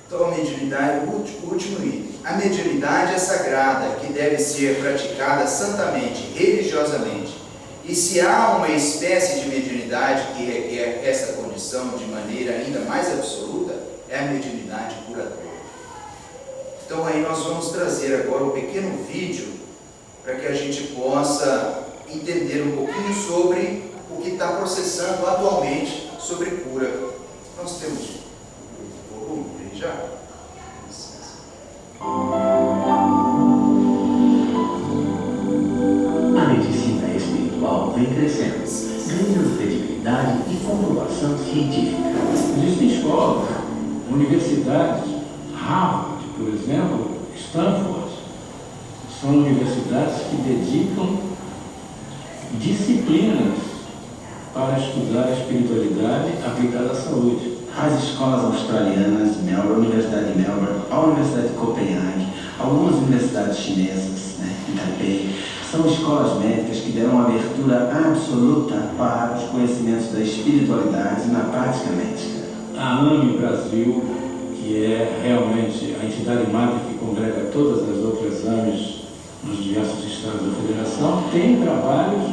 Então, a mediunidade, o último item. A mediunidade é sagrada, que deve ser praticada santamente, religiosamente. E se há uma espécie de mediunidade que requer essa condição, condição de maneira ainda mais absoluta é a mediunidade curadora. Então aí nós vamos trazer agora um pequeno vídeo para que a gente possa entender um pouquinho sobre o que está processando atualmente sobre cura. Nós temos o volume já? A medicina espiritual vem crescendo, ganhando credibilidade e comprovação científica. Existem escolas, universidades, Harvard, por exemplo, Stanford, são universidades que dedicam disciplinas para estudar a espiritualidade aplicada à saúde. As escolas australianas, Melbourne, Universidade de Melbourne, a Universidade de Copenhague, algumas universidades chinesas, em Taipei, são escolas médicas que deram abertura absoluta para os conhecimentos da espiritualidade na prática médica. A AME Brasil, que é realmente a entidade mágica que congrega todas as outras AMEs nos diversos estados da federação, tem trabalhos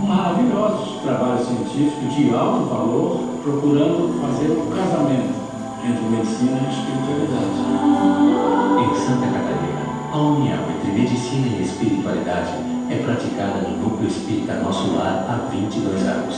maravilhosos, trabalhos científicos de alto valor, procurando fazer um casamento entre medicina e espiritualidade. Em Santa Catarina, a união entre medicina e espiritualidade é praticada no Núcleo Espírita Nosso Lar há 22 anos.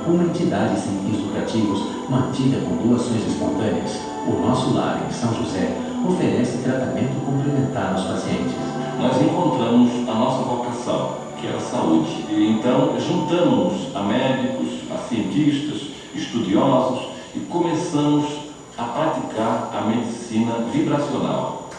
Uma entidade sem fins lucrativos, mantida com doações espontâneas, o Nosso Lar, em São José, oferece tratamento complementar aos pacientes. Nós encontramos a nossa vocação, que é a saúde. E então juntamos a médicos, a cientistas, estudiosos e começamos a praticar a medicina vibracional,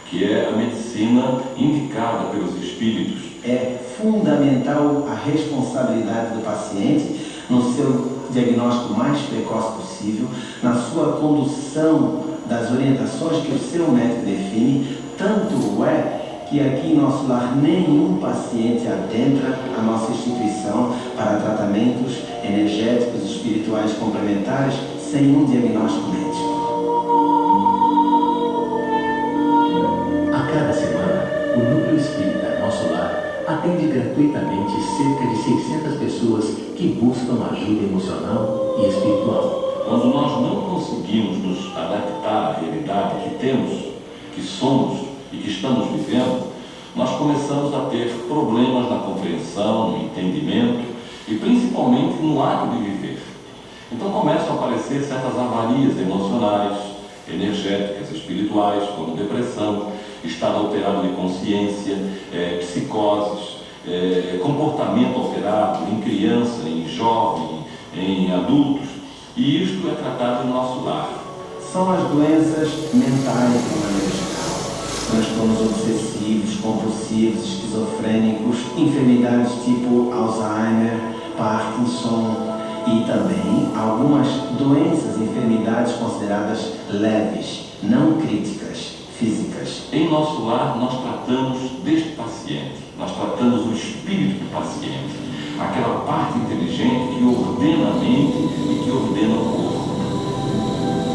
que é a medicina indicada pelos espíritos. É fundamental a responsabilidade do paciente no seu diagnóstico mais precoce possível, na sua condução das orientações que o seu médico define, tanto é que aqui em Nosso Lar nenhum paciente adentra a nossa instituição para tratamentos energéticos e espirituais complementares sem um diagnóstico médico. A cada semana, o Núcleo Espírita Nosso Lar atende gratuitamente cerca de 600 pessoas que buscam ajuda emocional e espiritual. Quando nós não conseguimos nos adaptar à realidade que temos, que somos e que estamos vivendo, nós começamos a ter problemas na compreensão, no entendimento e principalmente no ato de viver. Então começam a aparecer certas avarias emocionais, energéticas, espirituais, como depressão, estado alterado de consciência, psicoses, comportamento alterado em criança, em jovem, em adultos, e isto é tratado no nosso lar. São as doenças mentais de maneira geral, transtornos obsessivos, compulsivos, esquizofrênicos, enfermidades tipo Alzheimer, Parkinson e também algumas doenças e enfermidades consideradas leves, não críticas, físicas. Em nosso lar nós tratamos deste paciente, nós tratamos o espírito do paciente, aquela parte inteligente que ordena a mente e que ordena o corpo.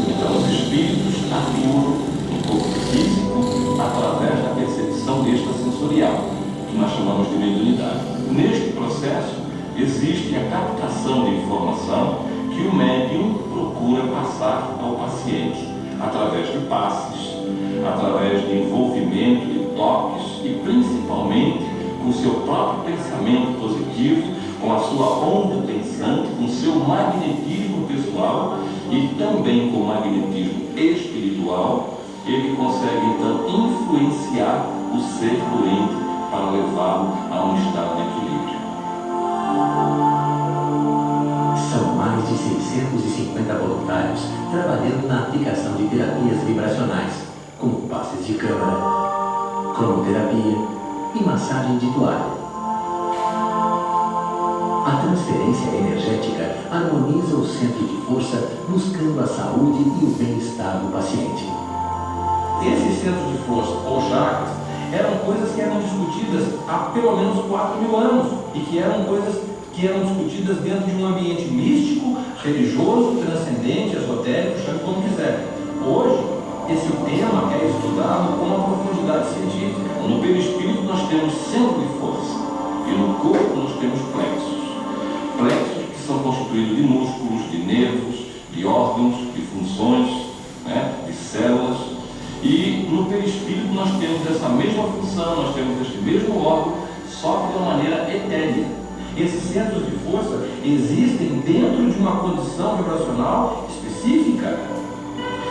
Então os espíritos atuam no corpo físico através da percepção extrasensorial, que nós chamamos de mediunidade. Neste processo existe a captação de informação que o médium procura passar ao paciente, através de passes, através de envolvimento, de toques e principalmente com o seu próprio pensamento positivo, com a sua onda pensante, com o seu magnetismo pessoal e também com o magnetismo espiritual, ele consegue então influenciar o ser doente para levá-lo a um estado de equilíbrio. São mais de 650 voluntários trabalhando na aplicação de terapias vibracionais, como passes de câmara, cromoterapia e massagem de toalha. A transferência energética harmoniza o centro de força, buscando a saúde e o bem-estar do paciente. Esses centros de força, ou chakras, eram coisas que eram discutidas há pelo menos 4.000 anos e que eram coisas que eram discutidas dentro de um ambiente místico, religioso, transcendente, esotérico, chame como quiser. Hoje, esse tema é estudado com uma profundidade científica. No perispírito nós temos centro de força e no corpo nós temos plexos. Plexos que são constituídos de músculos, de nervos, de funções, né, de células, e no perispírito nós temos essa mesma função, nós temos este mesmo órgão, só que de uma maneira etérea. Esses centros de força existem dentro de uma condição vibracional específica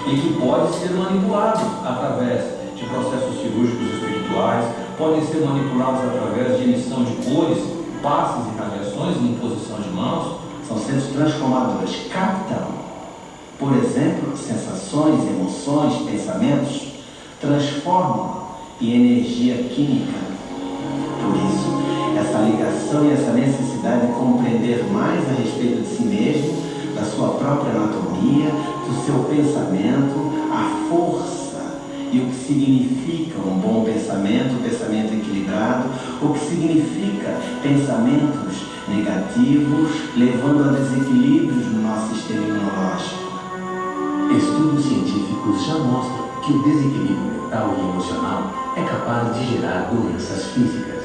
e que pode ser manipulado através de processos cirúrgicos espirituais, podem ser manipulados através de emissão de cores, passes e radiações e imposição de mãos. São centros transformadores, captam, por exemplo, sensações, emoções, pensamentos, transformam em energia química. Por isso, essa ligação e essa necessidade de compreender mais a respeito de si mesmo, da sua própria anatomia, do seu pensamento, a força e o que significa um bom pensamento, pensamento equilibrado, o que significa pensamentos negativos, levando a desequilíbrios no nosso sistema imunológico. Estudos científicos já mostram que o desequilíbrio mental e emocional é capaz de gerar doenças físicas.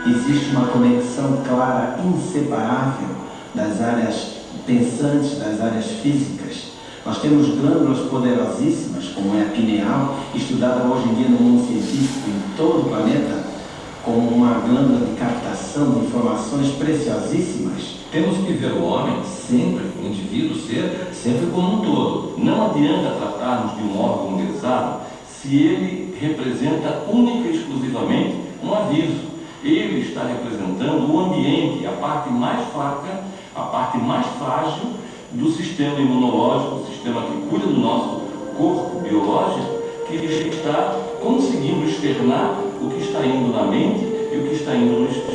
Existe uma conexão clara, inseparável das áreas pensantes, das áreas físicas. Nós temos glândulas poderosíssimas, como é a pineal, estudada hoje em dia no mundo científico em todo o planeta, como uma glândula de captação de informações preciosíssimas. Temos que ver o homem sempre, o indivíduo, ser sempre como um todo. Não adianta tratarmos de um órgão organizado se ele representa única e exclusivamente um aviso. Ele está representando o ambiente, a parte mais fraca, a parte mais frágil do sistema imunológico, o sistema que cuida do nosso corpo biológico, que ele está conseguindo externar o que está indo na mente e o que está indo no espírito.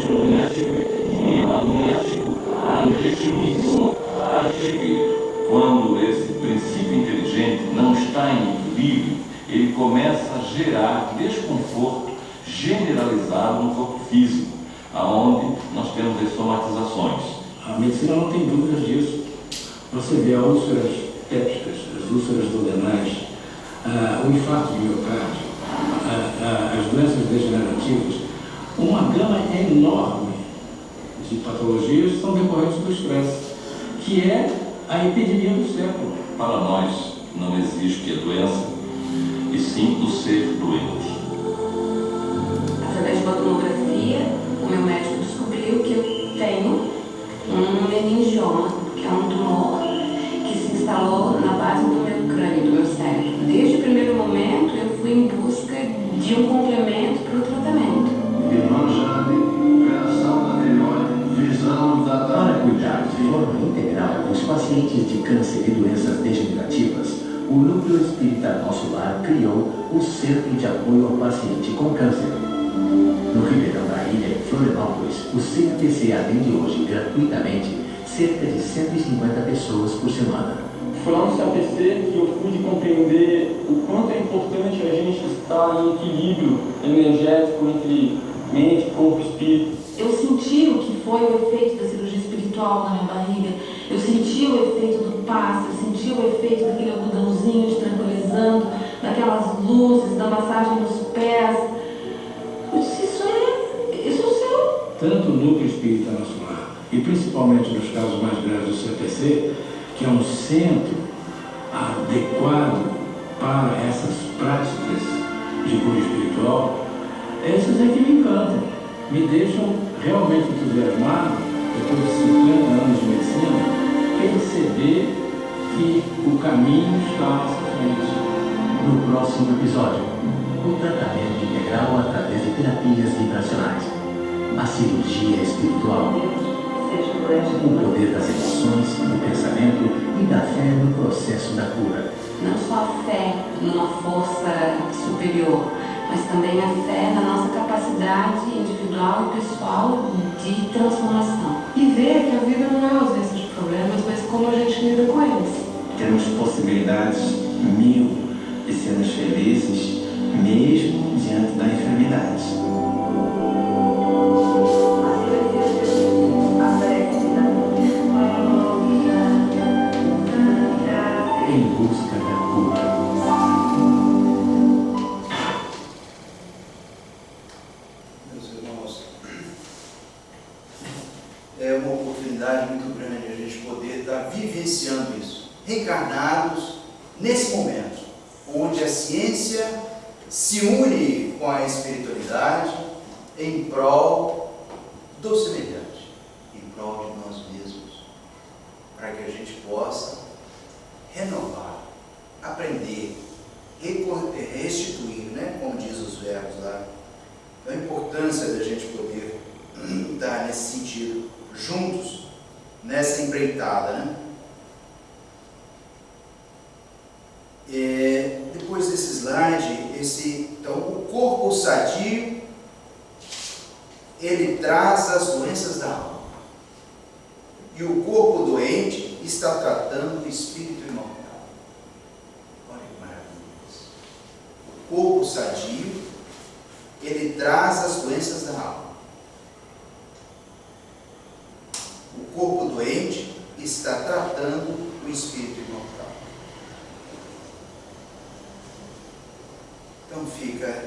Quando esse princípio inteligente não está em equilíbrio, ele começa a gerar desconforto generalizado no corpo físico, aonde nós temos as somatizações. A medicina não tem dúvidas disso. Você vê as úlceras pépticas, as úlceras duodenais, o infarto de miocárdio, as doenças degenerativas, uma gama enorme de patologias são decorrentes do estresse, que é a epidemia do século. Para nós, não existe a doença, e sim o ser doente. Através de uma tomografia, o meu médico descobriu que eu tenho um meningioma, que é um tumor que se instalou na base do meu crânio, do meu cérebro. Desde o primeiro momento, eu fui em busca de um complemento para o tratamento. Para cuidar de forma integral dos pacientes de câncer e doenças degenerativas, o Núcleo Espírita Nosso Lar criou o Centro de Apoio ao Paciente com Câncer. No Ribeirão da Ilha, em Florianópolis, o CAPC atende hoje gratuitamente cerca de 150 pessoas por semana. Foi lá no CAPC que eu pude compreender o quanto é importante a gente estar em equilíbrio energético entre mente, corpo e espírito. Eu senti o que foi o efeito da cirurgia espiritual na minha barriga. Eu senti o efeito do passe, eu senti o efeito daquele algodãozinho te tranquilizando, daquelas luzes, da massagem nos pés. Eu disse, isso é o céu. Tanto o Núcleo Espírita Nosso Lar, e principalmente nos casos mais graves do CAPC, que é um centro adequado para essas práticas de cura espiritual, esses é que me encantam. Me deixam realmente entusiasmado, depois de 50 anos de medicina, perceber que o caminho está à nossa frente. No próximo episódio, o tratamento integral através de terapias vibracionais, a cirurgia espiritual, o poder das emoções, do pensamento e da fé no processo da cura. Não só a fé numa força superior, mas também a fé na nossa capacidade individual e pessoal de transformação. E ver que a vida não é a ausência de problemas, mas como a gente lida com eles. Temos possibilidades 1000 de sermos felizes, mesmo diante da enfermidade. Em busca da cura. Meus irmãos, é uma oportunidade muito grande a gente poder estar vivenciando isso. Reencarnados nesse momento, onde a ciência se une com a espiritualidade em prol do semelhante, em prol de nós mesmos, para que a gente possa renovar, aprender, restituir, né? Como diz os verbos lá. A importância da gente poder estar nesse sentido, juntos, nessa empreitada, né? Depois desse slide, então, o corpo sadio, ele traz as doenças da alma. E o corpo doente está tratando do espírito imortal. Olha que maravilhoso. O corpo sadio, ele traz as doenças da alma. O corpo doente está tratando o espírito imortal. Então fica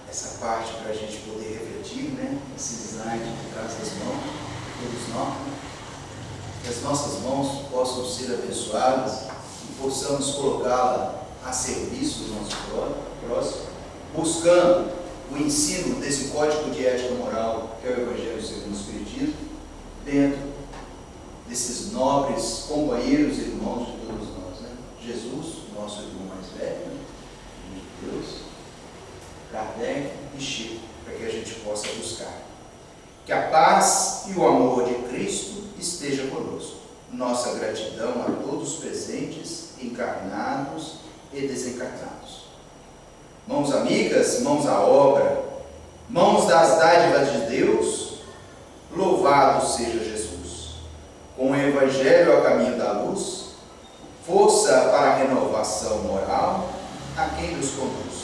essa parte para a gente poder refletir, né? Esse slide que traz as mãos, todos nós, que as nossas mãos possam ser abençoadas e possamos colocá-la a serviço do nosso próximo, buscando o ensino desse código de ética moral que é o Evangelho segundo o Espiritismo, dentro desses nobres companheiros e irmãos de todos nós, né? Jesus, nosso irmão mais velho, né? Deus, Kardec e Chico, para que a gente possa buscar. Que a paz e o amor de Cristo esteja conosco. Nossa gratidão a todos presentes, encarnados e desencarnados. Mãos amigas, mãos à obra, mãos das dádivas de Deus, louvado seja Jesus. Com o Evangelho ao caminho da luz, força para a renovação moral, a quem nos conduz.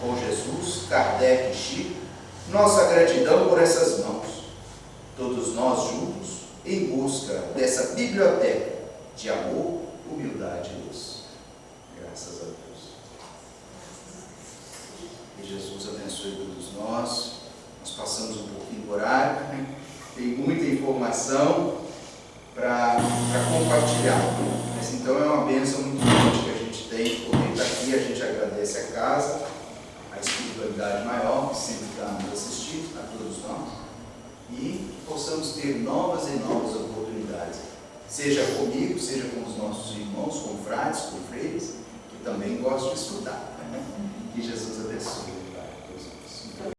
Com Jesus, Kardec e Chico, nossa gratidão por essas mãos. Todos nós juntos, em busca dessa biblioteca de amor, humildade e luz. Graças a Deus. Que Jesus abençoe todos nós. Nós passamos um pouquinho do horário, né? Tem muita informação para compartilhar. Mas então é uma bênção muito grande que a gente tem poder estar aqui. A gente agradece a casa, a espiritualidade maior que sempre está nos assistindo, a todos nós, e possamos ter novas e novas oportunidades, seja comigo, seja com os nossos irmãos, com frades, com freires, que também gostam de estudar, né? Que Jesus abençoe.